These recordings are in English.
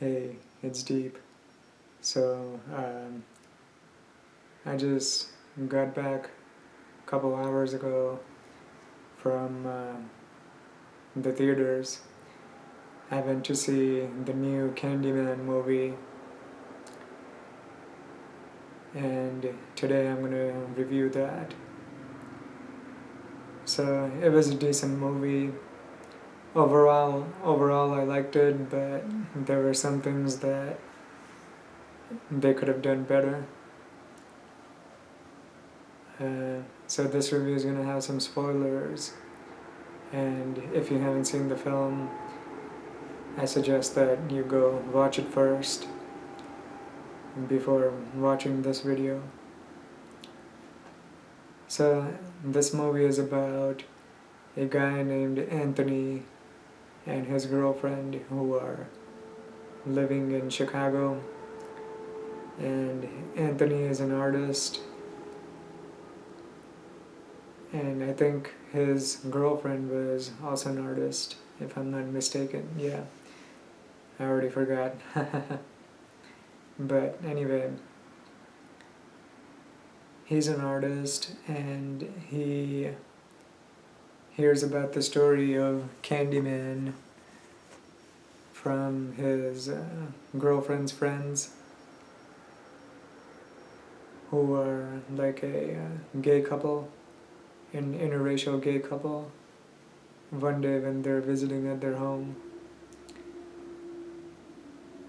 Hey, it's deep. So, I just got back a couple hours ago from the theaters. I went to see the new Candyman movie, and today I'm gonna review that. So, it was a decent movie. Overall, I liked it, but there were some things that they could have done better. So this review is gonna have some spoilers, and if you haven't seen the film, I suggest that you go watch it first before watching this video. So this movie is about a guy named Anthony and his girlfriend who are living in Chicago, and Anthony is an artist, and I think his girlfriend was also an artist, if I'm not mistaken. Yeah, I already forgot. But anyway, he's an artist and he hears about the story of Candyman from his girlfriend's friends, who are like a gay couple, an interracial gay couple. One day when they're visiting at their home,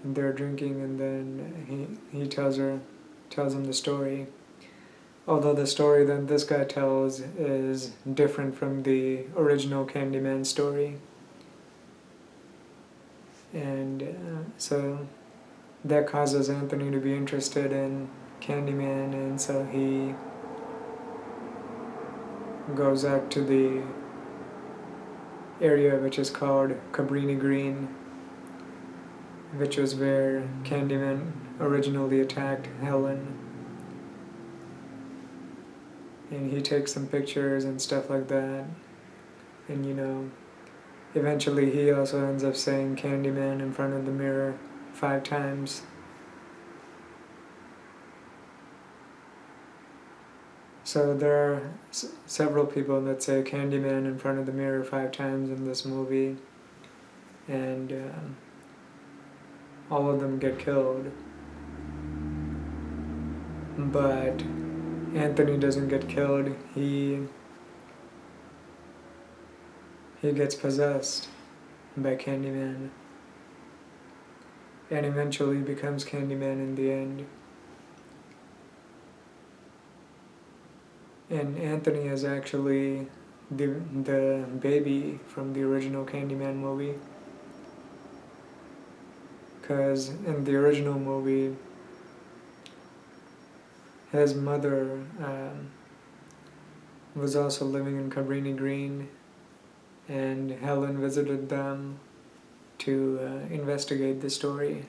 and they're drinking, and then he tells him the story. Although the story that this guy tells is different from the original Candyman story. And so that causes Anthony to be interested in Candyman, and so he goes out to the area which is called Cabrini Green, which was where Candyman originally attacked Helen. And he takes some pictures and stuff like that. And eventually he also ends up saying Candyman in front of the mirror 5 times. So there are several people that say Candyman in front of the mirror 5 times in this movie, and all of them get killed. But Anthony doesn't get killed. He gets possessed by Candyman, and eventually becomes Candyman in the end. And Anthony is actually the baby from the original Candyman movie. Because in the original movie, his mother was also living in Cabrini Green, and Helen visited them to investigate the story.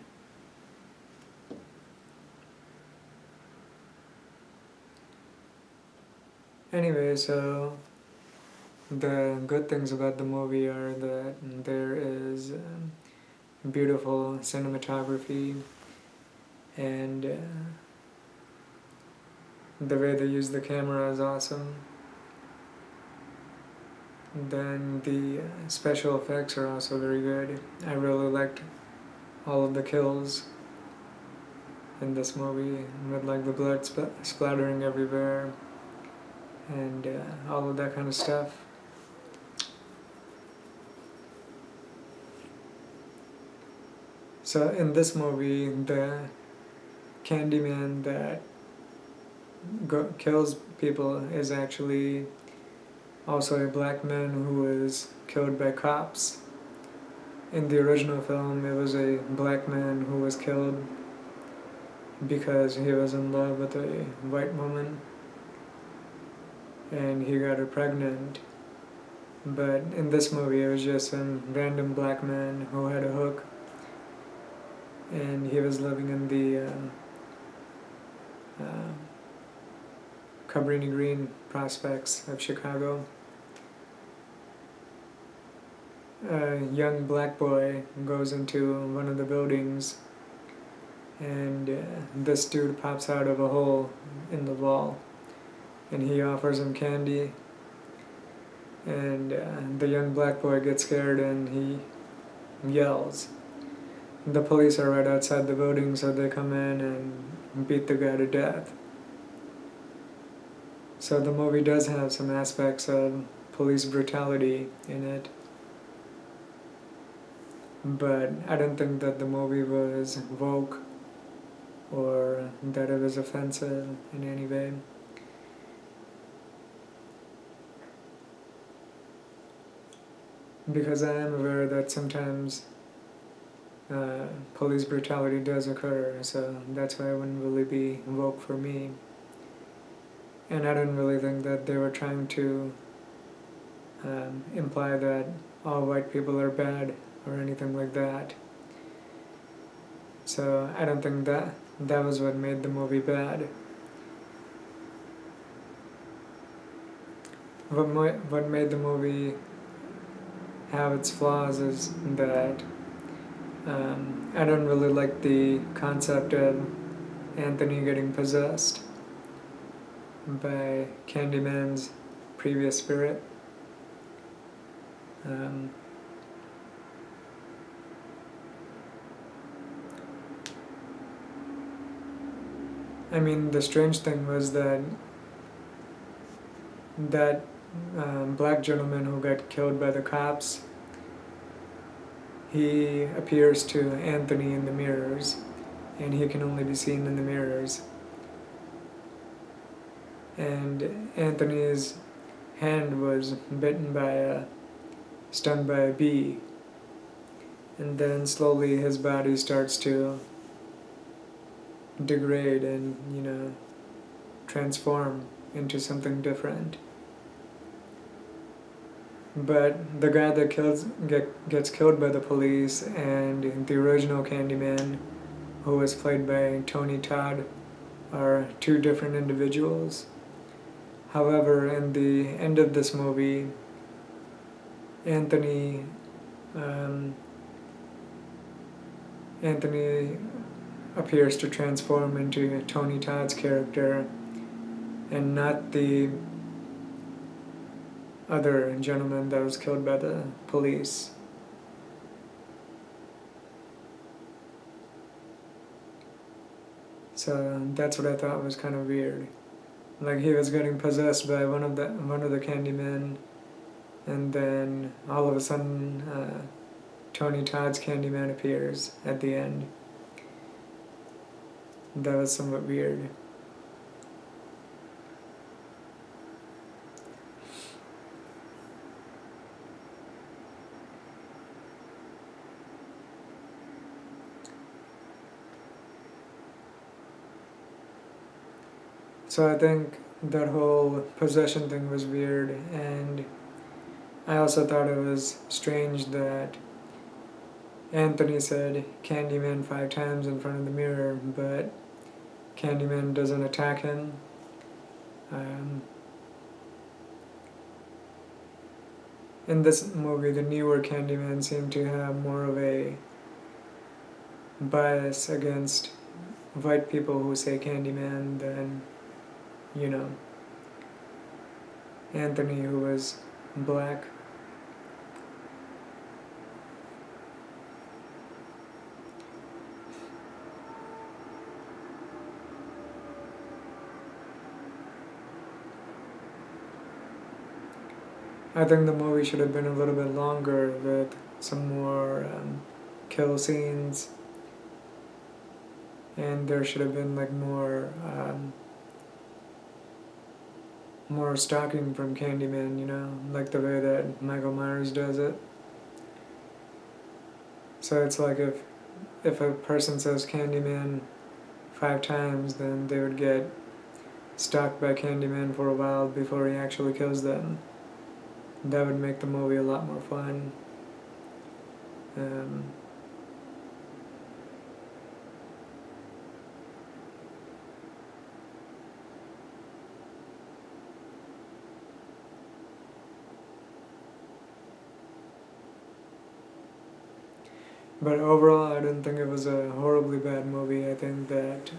Anyway, so the good things about the movie are that there is beautiful cinematography, and the way they use the camera is awesome. Then the special effects are also very good. I really liked all of the kills in this movie, with like the blood splattering everywhere, and all of that kind of stuff. So in this movie, the Candyman that kills people is actually also a black man who was killed by cops. In the original film, it was a black man who was killed because he was in love with a white woman and he got her pregnant. But in this movie, it was just some random black man who had a hook, and he was living in the Cabrini Green prospects of Chicago. a young black boy goes into one of the buildings, and this dude pops out of a hole in the wall, and he offers him candy, and the young black boy gets scared and he yells. The police are right outside the building, so they come in and beat the guy to death. So the movie does have some aspects of police brutality in it, but I don't think that the movie was woke or that it was offensive in any way. Because I am aware that sometimes police brutality does occur, so that's why it wouldn't really be woke for me. And I don't really think that they were trying to imply that all white people are bad or anything like that. So I don't think that was what made the movie bad. What made the movie have its flaws is that I don't really like the concept of Anthony getting possessed by Candyman's previous spirit. I mean, the strange thing was that black gentleman who got killed by the cops, he appears to Anthony in the mirrors, and he can only be seen in the mirrors. And Anthony's hand was stung by a bee, and then slowly his body starts to degrade and, transform into something different. But the guy that gets killed by the police and the original Candyman, who was played by Tony Todd, are two different individuals. However, in the end of this movie, Anthony appears to transform into Tony Todd's character and not the other gentleman that was killed by the police. So that's what I thought was kind of weird. Like, he was getting possessed by one of the Candymen, and then all of a sudden Tony Todd's Candyman appears at the end. That was somewhat weird. So I think that whole possession thing was weird, and I also thought it was strange that Anthony said Candyman 5 times in front of the mirror, but Candyman doesn't attack him. In this movie, the newer Candyman seemed to have more of a bias against white people who say Candyman than, Anthony, who was black. I think the movie should have been a little bit longer with some more kill scenes, and there should have been like more stalking from Candyman, like the way that Michael Myers does it. So it's like if a person says Candyman 5 times, then they would get stalked by Candyman for a while before he actually kills them. That would make the movie a lot more fun. But overall, I didn't think it was a horribly bad movie. I think that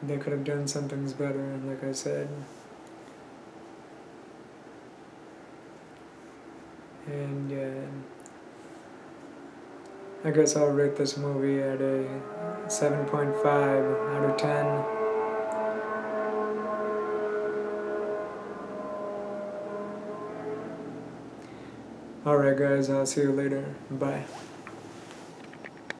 they could have done some things better, like I said. And I guess I'll rate this movie at a 7.5 out of 10. Alright guys, I'll see you later. Bye.